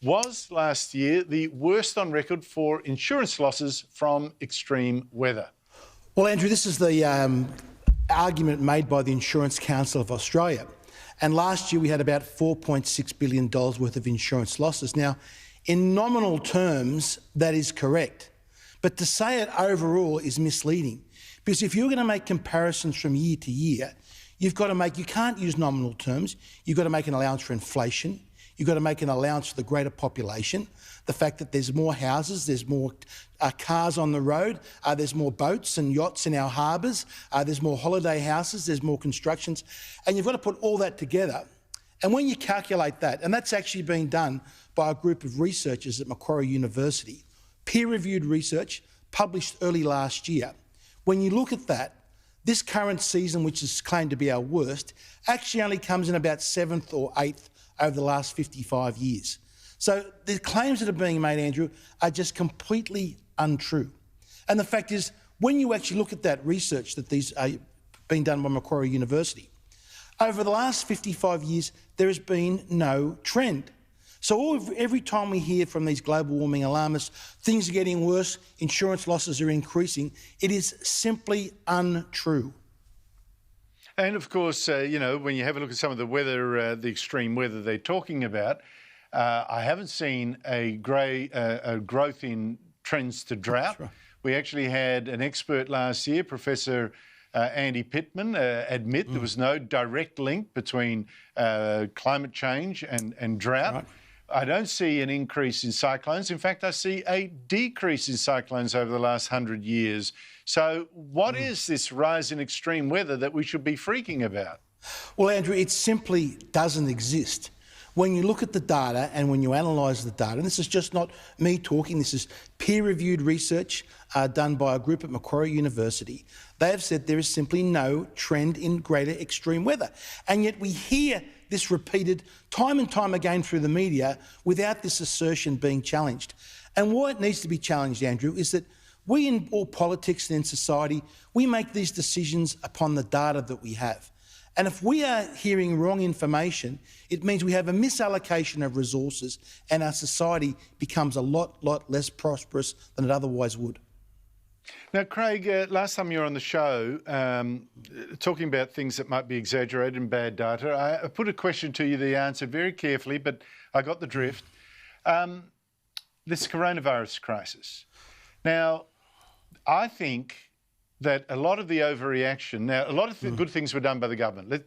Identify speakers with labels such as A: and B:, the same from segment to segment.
A: was last year the worst on record for insurance losses from extreme weather.
B: Well, Andrew, this is the argument made by the Insurance Council of Australia. And last year we had about $4.6 billion worth of insurance losses. Now, in nominal terms, that is correct. But to say it overall is misleading. Because if you're going to make comparisons from year to year, you can't use nominal terms. You've got to make an allowance for inflation. You've got to make an allowance for the greater population, the fact that there's more houses, there's more cars on the road, there's more boats and yachts in our harbours, there's more holiday houses, there's more constructions, and you've got to put all that together. And when you calculate that, and that's actually been done by a group of researchers at Macquarie University, peer-reviewed research published early last year, when you look at that, this current season, which is claimed to be our worst, actually only comes in about 7th or 8th over the last 55 years. So the claims that are being made, Andrew, are just completely untrue. And the fact is, when you actually look at that research that these are being done by Macquarie University, over the last 55 years, there has been no trend. So every time we hear from these global warming alarmists, things are getting worse, insurance losses are increasing, it is simply untrue.
A: And of course, when you have a look at some of the weather, the extreme weather they're talking about, I haven't seen a growth in trends to drought. Right. We actually had an expert last year, Professor Andy Pittman, admit there was no direct link between climate change and drought. Right. I don't see an increase in cyclones. In fact, I see a decrease in cyclones over the last 100 years. So what is this rise in extreme weather that we should be freaking about?
B: Well, Andrew, it simply doesn't exist. When you look at the data and when you analyse the data, and this is just not me talking, this is peer-reviewed research done by a group at Macquarie University, they have said there is simply no trend in greater extreme weather. And yet we hear this repeated time and time again through the media without this assertion being challenged. And why it needs to be challenged, Andrew, is that we in all politics and in society, we make these decisions upon the data that we have. And if we are hearing wrong information, it means we have a misallocation of resources and our society becomes a lot less prosperous than it otherwise would.
A: Now, Craig, last time you were on the show talking about things that might be exaggerated and bad data, I put a question to you that you answered very carefully, but I got the drift. This coronavirus crisis. Now, I think that a lot of the overreaction, now a lot of good things were done by the government.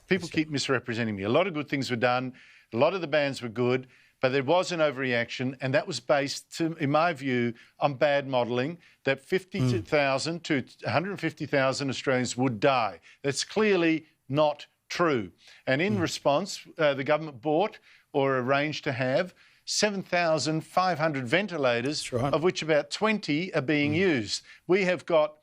A: People keep misrepresenting me. A lot of good things were done. A lot of the bans were good. But there was an overreaction, and that was based, in my view, on bad modelling, that 50,000 to 150,000 Australians would die. That's clearly not true. And in response, the government bought or arranged to have 7,500 ventilators, of which about 20 are being used. We have got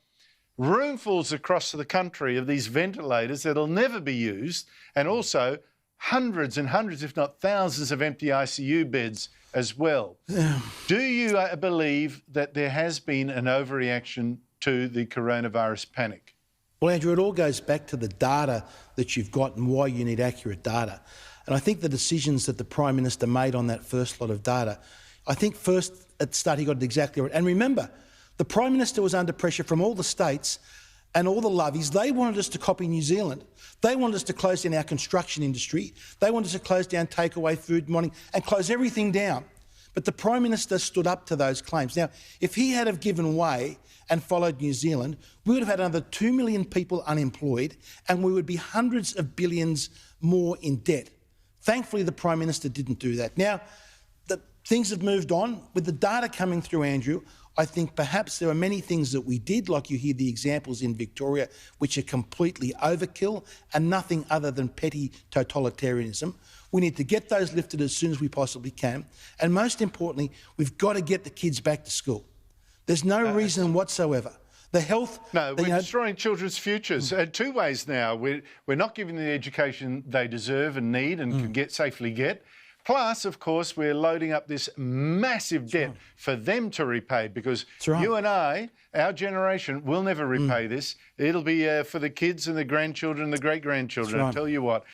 A: roomfuls across the country of these ventilators that'll never be used, and also hundreds and hundreds, if not thousands, of empty ICU beds as well. Do you believe that there has been an overreaction to the coronavirus panic?
B: Well, Andrew, it all goes back to the data that you've got and why you need accurate data. And I think the decisions that the Prime Minister made on that first lot of data, I think first at the start he got it exactly right. And remember, the Prime Minister was under pressure from all the states and all the lovies. They wanted us to copy New Zealand. They wanted us to close down our construction industry. They wanted us to close down takeaway food mining and close everything down. But the Prime Minister stood up to those claims. Now, if he had have given way and followed New Zealand, we would have had another 2 million people unemployed and we would be hundreds of billions more in debt. Thankfully, the Prime Minister didn't do that. Now, things have moved on. With the data coming through, Andrew, I think perhaps there are many things that we did, like you hear the examples in Victoria, which are completely overkill and nothing other than petty totalitarianism. We need to get those lifted as soon as we possibly can. And most importantly, we've got to get the kids back to school. There's no reason whatsoever. The health...
A: No, we're destroying children's futures. Two ways now. We're not giving them the education they deserve and need and can safely get. Plus, of course, we're loading up this massive debt for them to repay because you and I, our generation, will never repay this. It'll be for the kids and the grandchildren and the great-grandchildren, I tell you what.